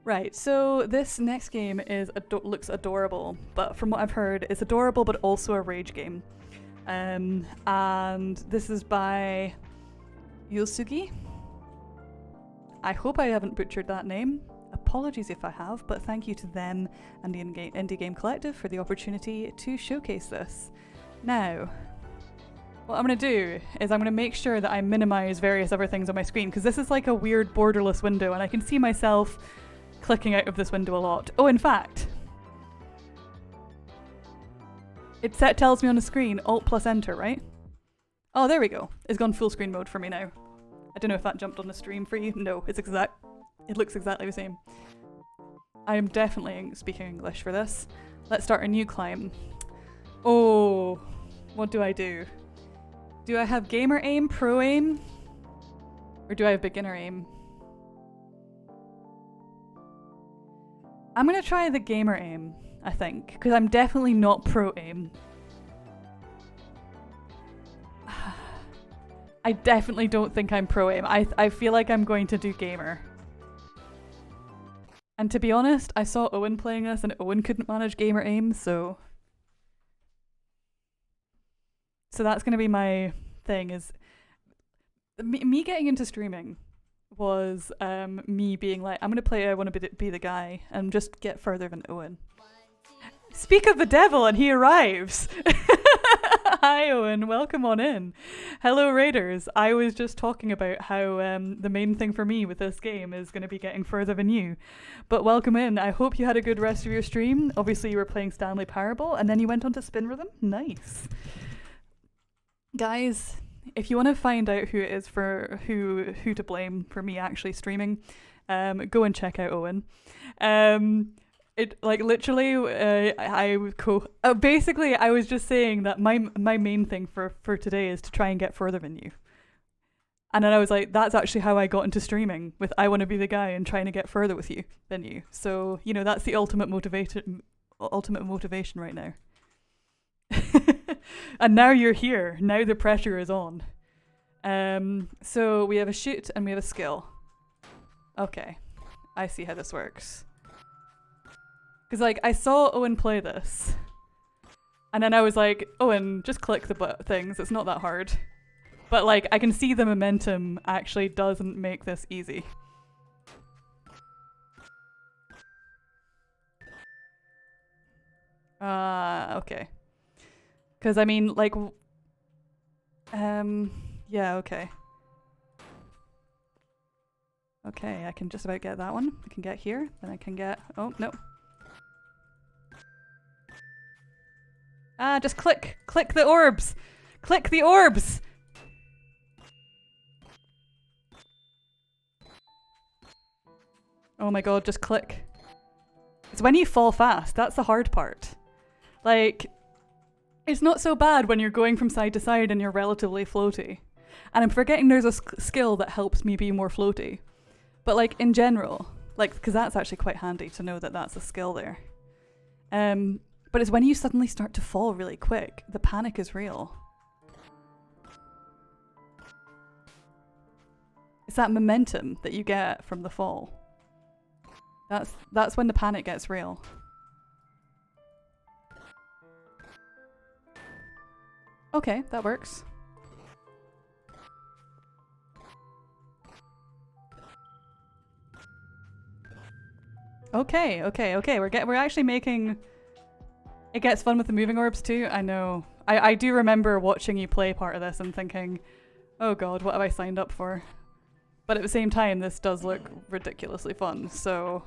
Right, so this next game is looks adorable, but from what I've heard, it's adorable but also a rage game. And this is by Yosugi. I hope I haven't butchered that name. Apologies if I have, but thank you to them and the Indie Game Collective for the opportunity to showcase this. Now, what I'm going to do is I'm going to make sure that I minimize various other things on my screen, because this is like a weird borderless window and I can see myself clicking out of this window a lot. Oh, in fact, it tells me on the screen Alt plus Enter, right? Oh, there we go. It's gone full screen mode for me now. I don't know if that jumped on the stream for you. No, it looks exactly the same. I am definitely speaking English for this. Let's start a new climb. Oh, what do I do? Do I have gamer aim, pro aim? Or do I have beginner aim? I'm gonna try the gamer aim, I think, because I'm definitely not pro aim. I definitely don't think I'm pro aim. I feel like I'm going to do gamer. And to be honest, I saw Owen playing this and Owen couldn't manage gamer aim, so that's gonna be my thing, is me getting into streaming was me being like, I'm gonna play I Want to Be the Guy and just get further than Owen. Speak of the devil and he arrives! Hi Owen, welcome on in. Hello Raiders. I was just talking about how the main thing for me with this game is going to be getting further than you. But welcome in. I hope you had a good rest of your stream. Obviously you were playing Stanley Parable and then you went on to Spin Rhythm. Nice. Guys, if you want to find out who it is for who to blame for me actually streaming, go and check out Owen. It like literally, basically, I was just saying that my main thing for today is to try and get further than you. And then I was like, that's actually how I got into streaming, with I Want to Be the Guy and trying to get further with you than you. So you know, that's the ultimate motivation right now. And now you're here. Now the pressure is on. So we have a shoot and we have a skill. Okay, I see how this works. Because, like, I saw Owen play this. And then I was like, Owen, just click the things. It's not that hard. But, like, I can see the momentum actually doesn't make this easy. Okay. Because, I mean, like... yeah, okay. Okay, I can just about get that one. I can get here. Then I can get... Oh, no. Just click! Click the orbs! Click the orbs! Oh my god, just click. It's when you fall fast, that's the hard part. Like, it's not so bad when you're going from side to side and you're relatively floaty. And I'm forgetting there's a skill that helps me be more floaty. But like, in general, like, because that's actually quite handy to know that that's a skill there. But it's when you suddenly start to fall really quick, the panic is real. It's that momentum that you get from the fall. That's when the panic gets real. Okay, that works. Okay. We're actually making... It gets fun with the moving orbs too, I know. I do remember watching you play part of this and thinking, oh god, what have I signed up for? But at the same time, this does look ridiculously fun, so...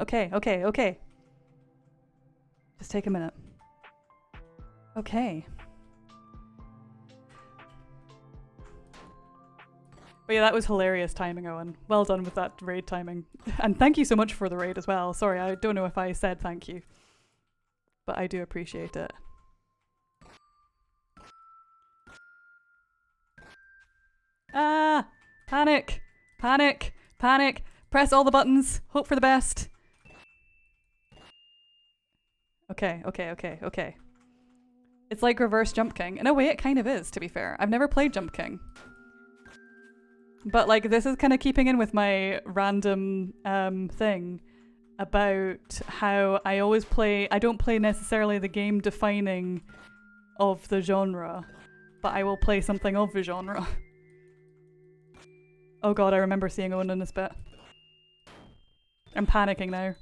Okay. Just take a minute. Okay. But yeah, that was hilarious timing, Owen. Well done with that raid timing. And thank you so much for the raid as well. Sorry, I don't know if I said thank you. But I do appreciate it. Ah! Panic! Panic! Panic. Press all the buttons. Hope for the best. Okay, okay, okay, okay. It's like reverse Jump King. In a way, it kind of is, to be fair. I've never played Jump King. But, like, this is kind of keeping in with my random thing about how I always play... I don't play necessarily the game defining of the genre, but I will play something of the genre. Oh god, I remember seeing Owen in this bit. I'm panicking now.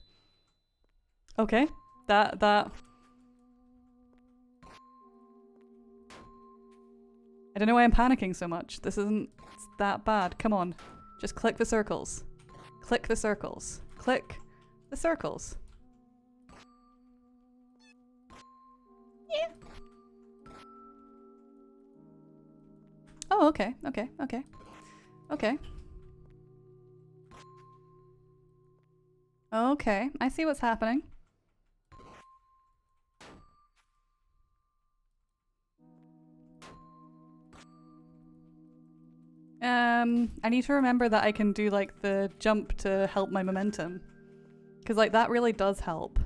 Okay. That... I don't know why I'm panicking so much. This isn't that bad. Come on. Just click the circles. Click the circles. Click the circles. Yeah. Oh, okay. Okay. Okay. Okay. Okay. I see what's happening. I need to remember that I can do like the jump to help my momentum. Because like that really does help.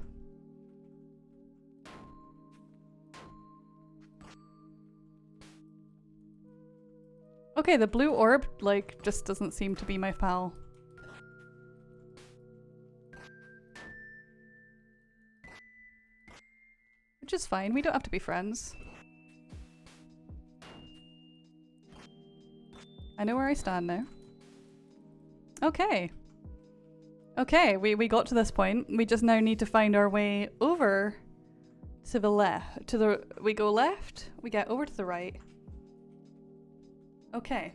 Okay, the blue orb like just doesn't seem to be my pal. Which is fine, we don't have to be friends. I know where I stand now. Okay. Okay, we got to this point. We just now need to find our way over to the left. We go left, we get over to the right. Okay.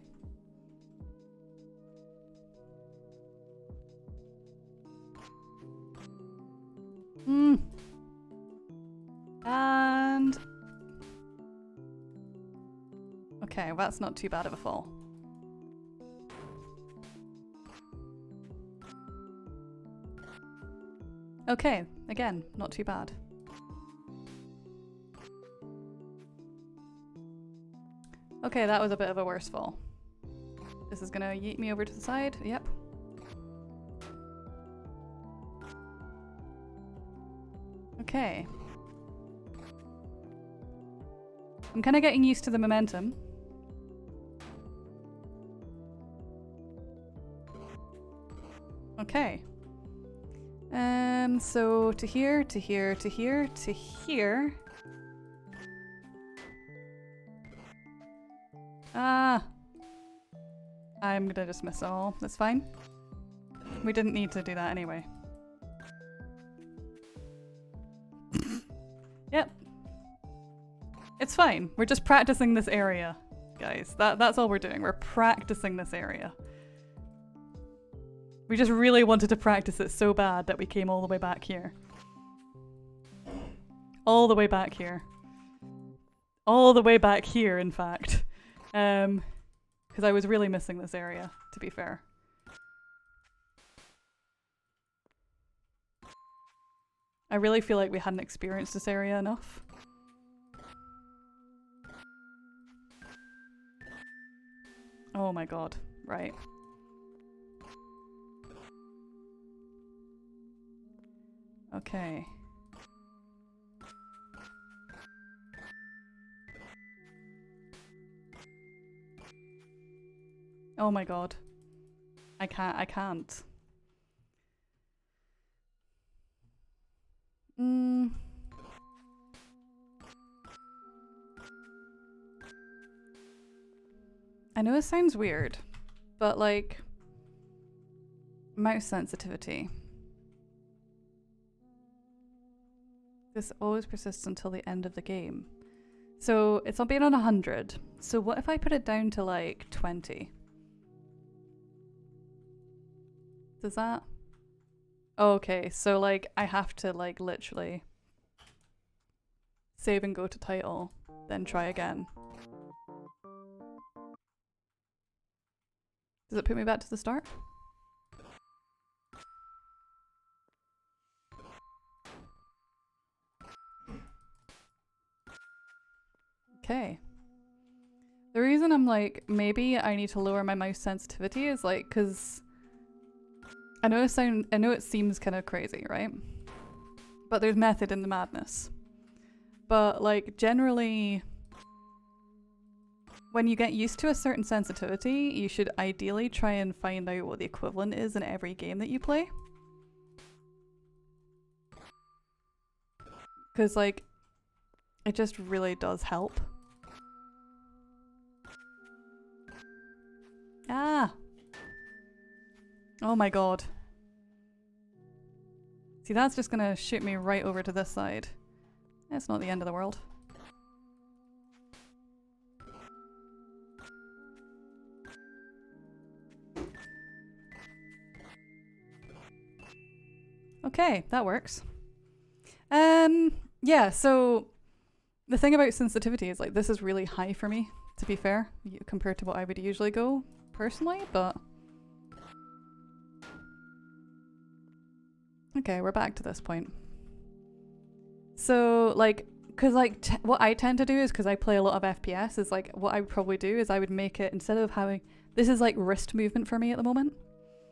And... okay, well, that's not too bad of a fall. Okay, again, not too bad. Okay, that was a bit of a worse fall. This is gonna yeet me over to the side. Yep. Okay. I'm kind of getting used to the momentum. Okay. So to here, to here, to here, to here. Ah. I'm gonna just miss it all. That's fine. We didn't need to do that anyway. Yep. It's fine. We're just practicing this area, guys. That's all we're doing. We're practicing this area. We just really wanted to practice it so bad that we came all the way back here. All the way back here. All the way back here, in fact. Because I was really missing this area, to be fair. I really feel like we hadn't experienced this area enough. Oh my god, right. Okay. Oh my god. I can't. I know this sounds weird, but like mouse sensitivity. This always persists until the end of the game. So it's not being on 100. So what if I put it down to like 20? Does that? Okay, so like I have to like literally save and go to title, then try again. Does it put me back to the start? Okay. The reason I'm like, maybe I need to lower my mouse sensitivity is like, because I know it seems kind of crazy, right? But there's method in the madness. But like generally, when you get used to a certain sensitivity, you should ideally try and find out what the equivalent is in every game that you play. Because like, it just really does help. Ah! Oh my god. See, that's just gonna shoot me right over to this side. It's not the end of the world. Okay, that works. Yeah, so the thing about sensitivity is like this is really high for me, to be fair, compared to what I would usually go personally, but okay, we're back to this point. So like, cause like what I tend to do is, cause I play a lot of FPS, is like what I would probably do is I would make it, instead of having, this is like wrist movement for me at the moment,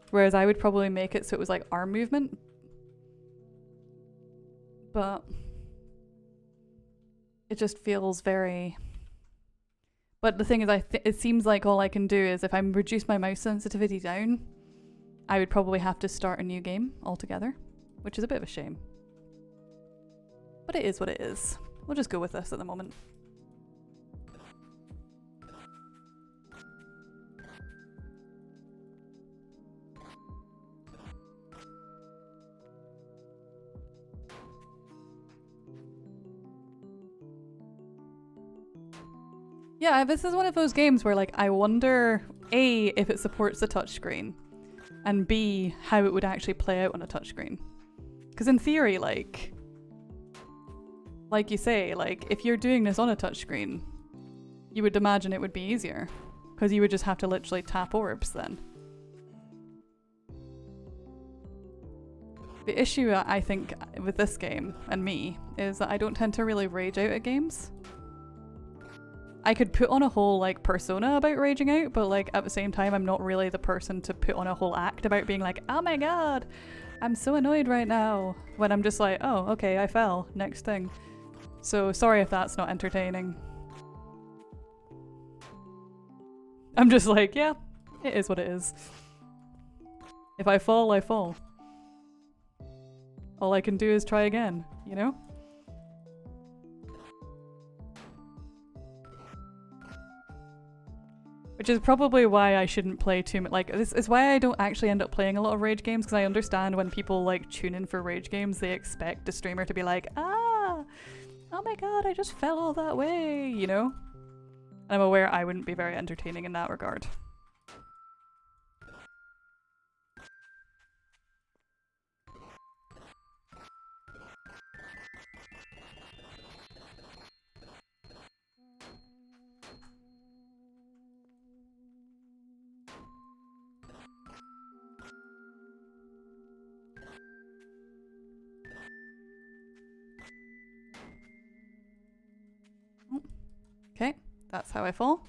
whereas I would probably make it so it was like arm movement. But it just feels very... But the thing is, it seems like all I can do is if I reduce my mouse sensitivity down, I would probably have to start a new game altogether, which is a bit of a shame. But it is what it is. We'll just go with this at the moment. Yeah, this is one of those games where like I wonder A, if it supports the touchscreen, and B, how it would actually play out on a touchscreen. Because in theory, like you say, like if you're doing this on a touchscreen, you would imagine it would be easier, because you would just have to literally tap orbs then. The issue I think with this game, and me, is that I don't tend to really rage out at games. I could put on a whole like persona about raging out, but like at the same time I'm not really the person to put on a whole act about being like, oh my god, I'm so annoyed right now, when I'm just like, oh okay, I fell, next thing. So sorry if that's not entertaining. I'm just like, yeah, it is what it is. If I fall, I fall. All I can do is try again, you know? Which is probably why I shouldn't play too much. Like, this is why I don't actually end up playing a lot of rage games, because I understand when people like tune in for rage games, they expect the streamer to be like, ah, oh my god, I just fell all that way, you know? I'm aware I wouldn't be very entertaining in that regard. Okay, that's how I fall.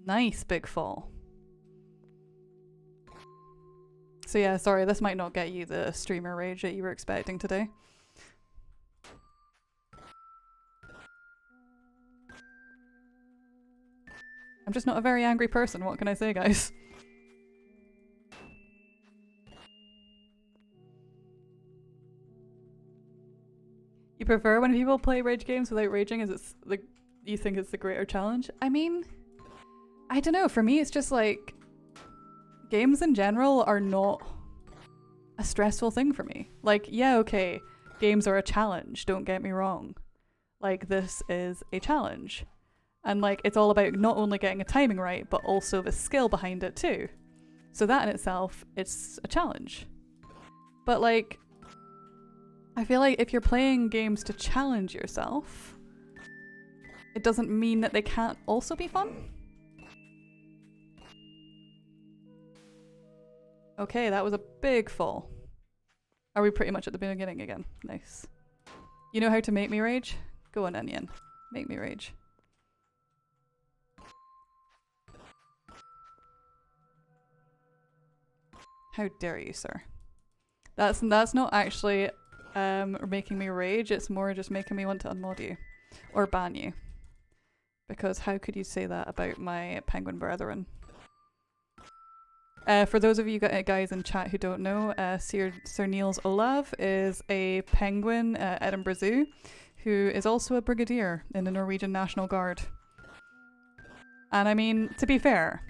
Nice big fall. So yeah, sorry, this might not get you the streamer rage that you were expecting today. I'm just not a very angry person, what can I say, guys? You prefer when people play rage games without raging? Is it like you think it's the greater challenge? I mean, I don't know. For me, it's just like games in general are not a stressful thing for me. Like, yeah, okay, games are a challenge. Don't get me wrong. Like, this is a challenge, and like it's all about not only getting a timing right, but also the skill behind it too. So that in itself, it's a challenge. But like, I feel like if you're playing games to challenge yourself, it doesn't mean that they can't also be fun. Okay, that was a big fall. Are we pretty much at the beginning again? Nice. You know how to make me rage? Go on, Onion. Make me rage. How dare you, sir? That's not actually making me rage, it's more just making me want to unmod you. Or ban you. Because how could you say that about my penguin brethren? For those of you guys in chat who don't know, Sir Niels Olav is a penguin Edinburgh Zoo who is also a brigadier in the Norwegian National Guard. And I mean, to be fair,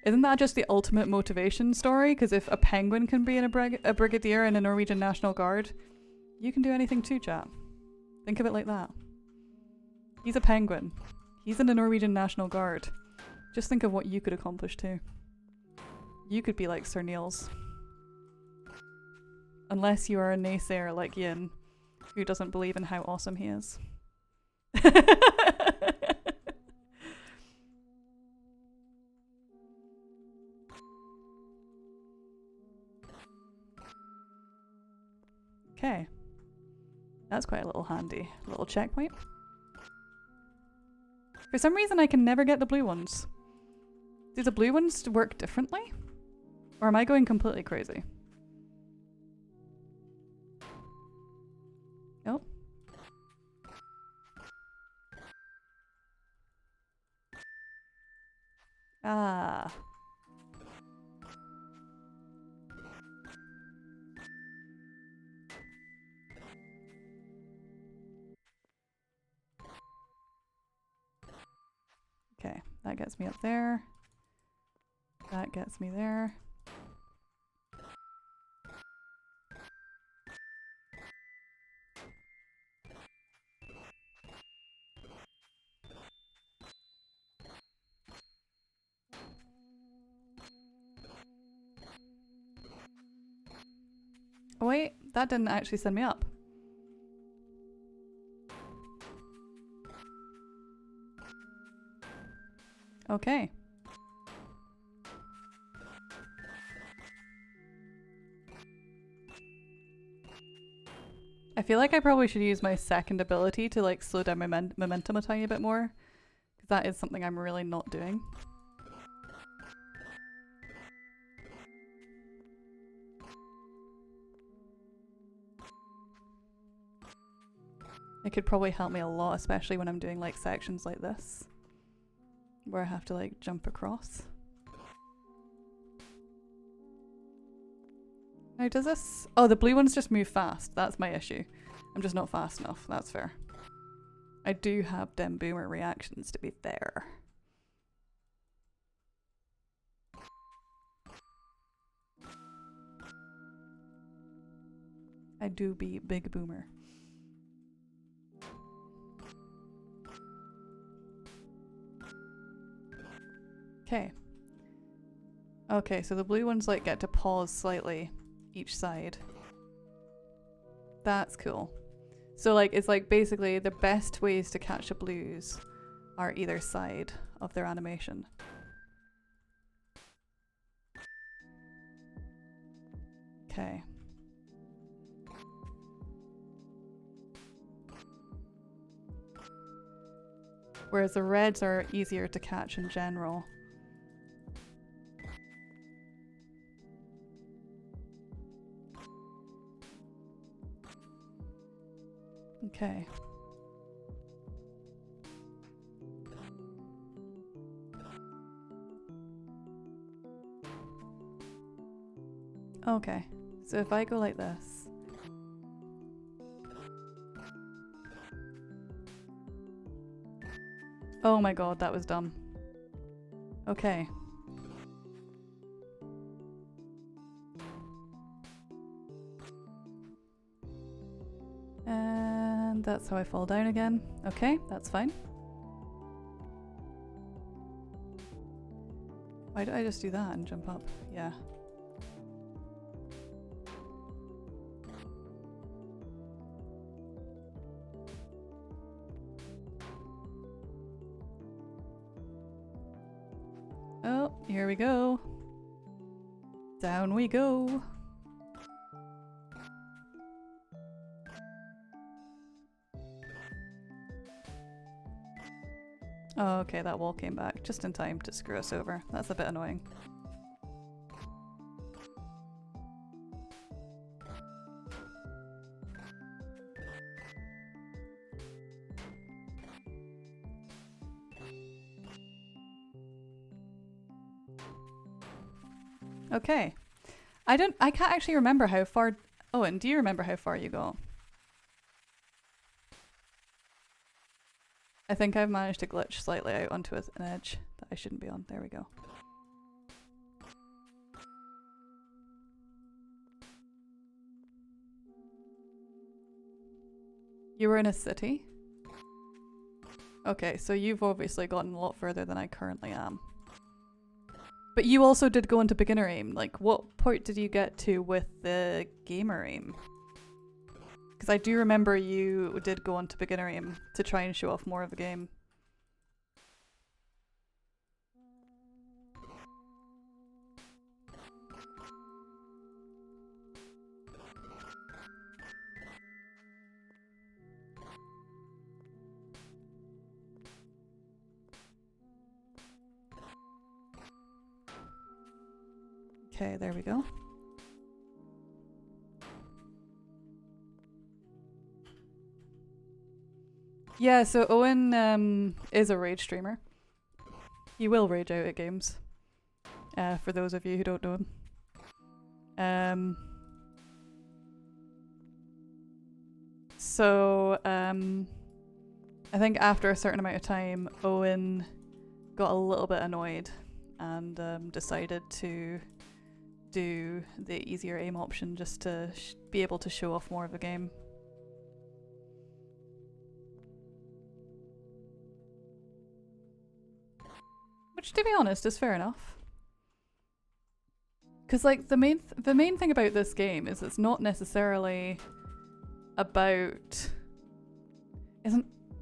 isn't that just the ultimate motivation story? Because if a penguin can be a brigadier in the Norwegian National Guard, you can do anything too, chat. Think of it like that. He's a penguin. He's in the Norwegian National Guard. Just think of what you could accomplish too. You could be like Sir Niels. Unless you are a naysayer like Yin, who doesn't believe in how awesome he is. Okay. That's quite a little handy. Little checkpoint. For some reason I can never get the blue ones. Do the blue ones work differently? Or am I going completely crazy? Nope. Ah. Okay, that gets me up there. That gets me there. Oh wait, that didn't actually send me up. Okay. I feel like I probably should use my second ability to like slow down my momentum a tiny bit more. Because that is something I'm really not doing. It could probably help me a lot, especially when I'm doing like sections like this. Where I have to like jump across. Now does this... Oh, the blue ones just move fast. That's my issue. I'm just not fast enough. That's fair. I do have dem boomer reactions, to be fair. I do be big boomer. Okay. Okay, so the blue ones like get to pause slightly each side. That's cool. So like it's like basically the best ways to catch the blues are either side of their animation. Okay. Whereas the reds are easier to catch in general. Okay. Okay. So if I go like this. Oh my god, that was dumb. Okay. And that's how I fall down again. Okay, that's fine. Why did I just do that and jump up? Yeah. Oh, here we go. Down we go. Oh, okay, that wall came back just in time to screw us over. That's a bit annoying. Okay. I can't actually remember how far. Owen, do you remember how far you got? I think I've managed to glitch slightly out onto an edge that I shouldn't be on. There we go. You were in a city? Okay, so you've obviously gotten a lot further than I currently am. But you also did go into beginner aim. Like, what point did you get to with the gamer aim? Because I do remember you did go into beginner aim to try and show off more of the game. Okay, there we go. Yeah, so Owen is a rage streamer. He will rage out at games. For those of you who don't know him. I think after a certain amount of time, Owen got a little bit annoyed and decided to do the easier aim option just to be able to show off more of the game. Which, to be honest, is fair enough. Because, like, the main thing about this game is it's not necessarily about...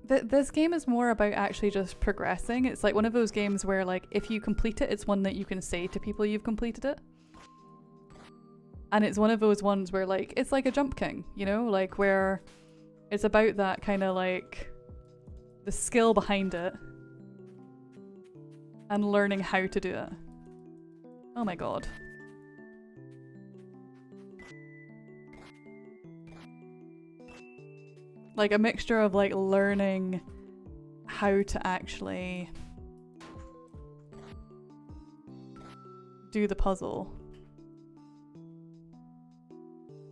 This game is more about actually just progressing. It's like one of those games where, like, if you complete it, it's one that you can say to people you've completed it. And it's one of those ones where, like, it's like a Jump King, you know? Like, where it's about that kind of, like, the skill behind it and learning how to do it. Oh my god. Like a mixture of like learning how to actually do the puzzle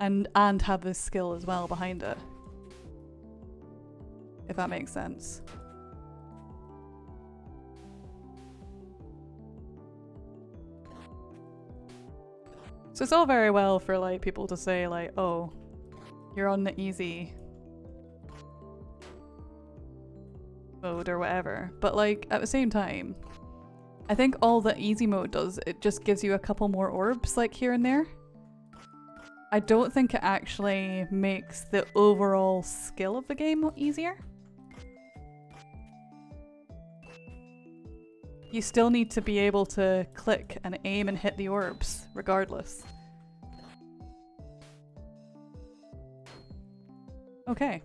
and have this skill as well behind it. If that makes sense. So it's all very well for like people to say like, oh, you're on the easy mode or whatever, but like at the same time, I think all the easy mode does, it just gives you a couple more orbs like here and there. I don't think it actually makes the overall skill of the game easier. You still need to be able to click and aim and hit the orbs regardless. Okay.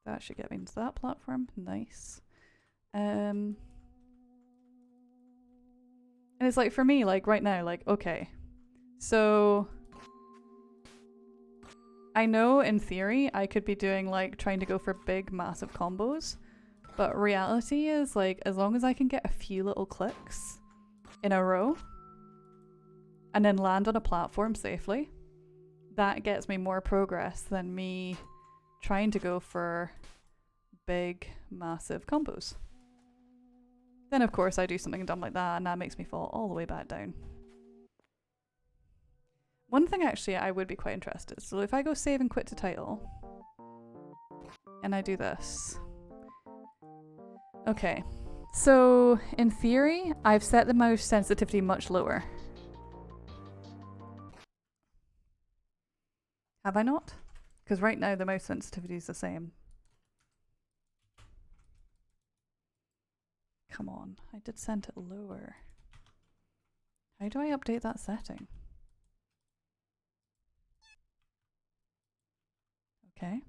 That should get me into that platform. Nice. And it's like for me, like right now, like, okay. So I know in theory I could be doing like trying to go for big massive combos, but reality is like as long as I can get a few little clicks in a row and then land on a platform safely, that gets me more progress than me trying to go for big massive combos. Then of course I do something dumb like that and that makes me fall all the way back down. One thing actually I would be quite interested, so if I go save and quit to title and I do this. Okay, so in theory I've set the mouse sensitivity much lower. Have I not? Because right now the mouse sensitivity is the same. Come on, I did set it lower. How do I update that setting? Okay.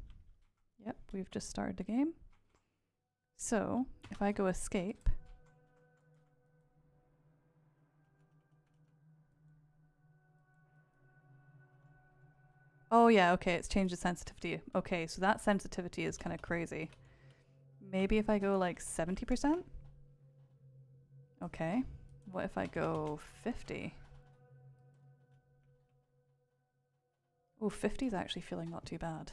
Yep, we've just started the game. So, if I go escape, Oh yeah, okay, it's changed the sensitivity. Okay, so that sensitivity is kind of crazy. Maybe if I go like 70%? Okay. What if I go 50? Oh, 50 is actually feeling not too bad.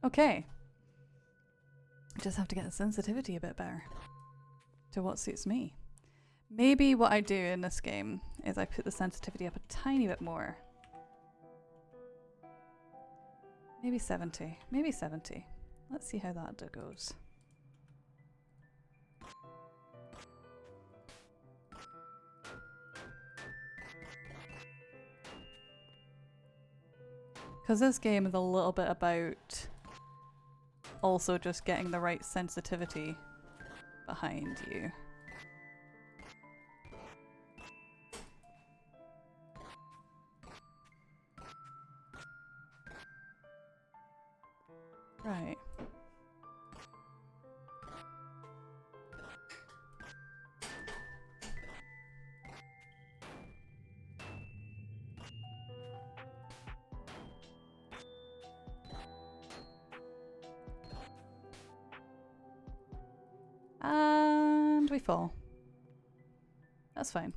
Okay. Just have to get the sensitivity a bit better to what suits me. Maybe what I do in this game is I put the sensitivity up a tiny bit more. Maybe 70. Maybe 70. Let's see how that goes. Because this game is a little bit about also just getting the right sensitivity behind you. Right. And we fall. That's fine.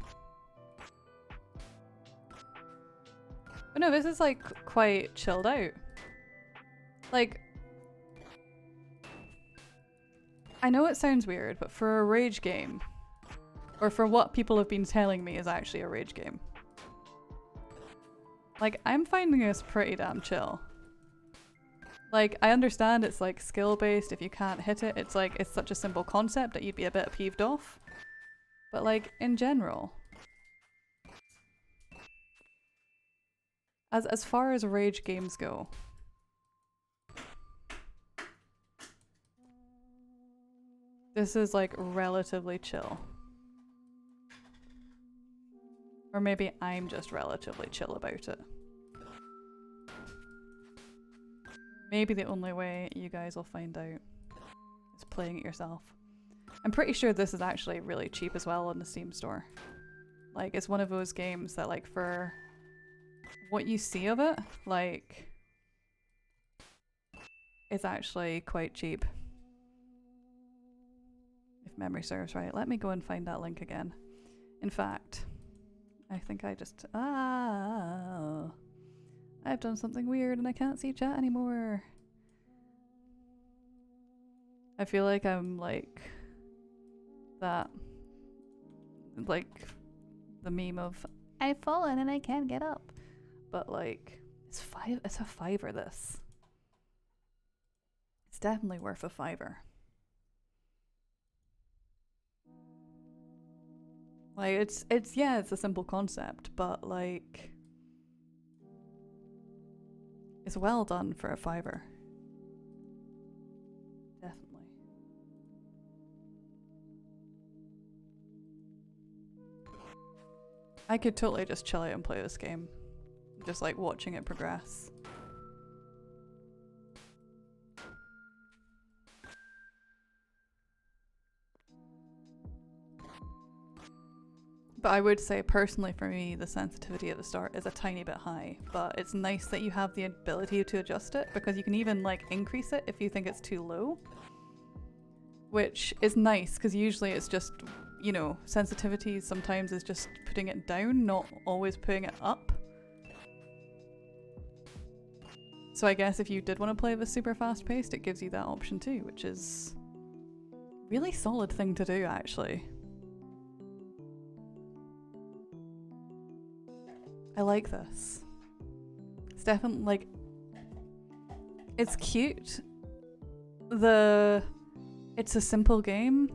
But no, this is like quite chilled out. Like, I know it sounds weird, but for a rage game, or for what people have been telling me is actually a rage game, like, I'm finding this pretty damn chill. Like, I understand it's like skill based. If you can't hit it, it's like, it's such a simple concept that you'd be a bit peeved off. But like, in general, as far as rage games go, this is like relatively chill. Or maybe I'm just relatively chill about it. Maybe the only way you guys will find out is playing it yourself. I'm pretty sure this is actually really cheap as well on the Steam store. Like, it's one of those games that, like, for what you see of it, like, it's actually quite cheap. If memory serves right. Let me go and find that link again. In fact, I think I just... Ah... I've done something weird and I can't see chat anymore. I feel like I'm like that, like the meme of I've fallen and I can't get up. But like, it's a $5 this. It's definitely worth a $5. Like it's yeah, it's a simple concept, but like it's well done for a $5. Definitely. I could totally just chill out and play this game. Just like watching it progress. But I would say personally for me, the sensitivity at the start is a tiny bit high, but it's nice that you have the ability to adjust it because you can even like increase it if you think it's too low, which is nice because usually it's just, you know, sensitivity sometimes is just putting it down, not always putting it up. So I guess if you did want to play this super fast paced, it gives you that option too, which is a really solid thing to do actually. I like this. It's definitely like, it's cute. It's a simple game.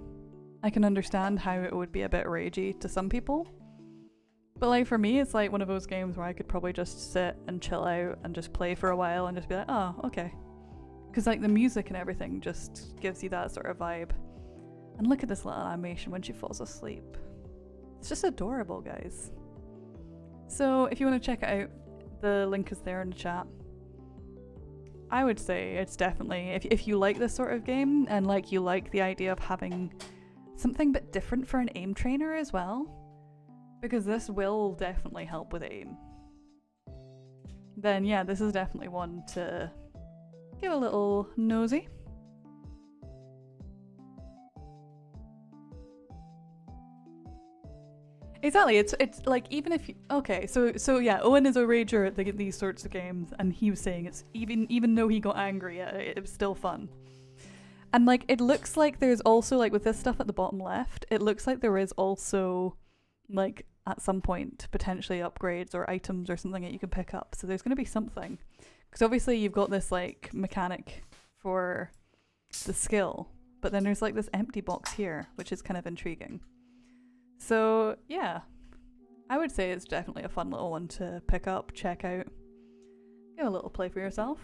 I can understand how it would be a bit ragey to some people. But like for me, it's like one of those games where I could probably just sit and chill out and just play for a while and just be like, oh, okay. Because like the music and everything just gives you that sort of vibe. And look at this little animation when she falls asleep. It's just adorable, guys. So if you want to check it out, The link is there in the chat. I would say it's definitely, if you like this sort of game and like you like the idea of having something bit different for an aim trainer as well, because this will definitely help with aim, then yeah, this is definitely one to give a little nosy. Exactly, it's like, even if you, okay, so yeah, Owen is a rager at these sorts of games, and he was saying it's even though he got angry at it, it was still fun. And like, it looks like there's also, like with this stuff at the bottom left, it looks like there is also like at some point potentially upgrades or items or something that you can pick up. So there's going to be something, because obviously you've got this like mechanic for the skill, but then there's like this empty box here, which is kind of intriguing. So yeah, I would say it's definitely a fun little one to pick up, check out, give a little play for yourself.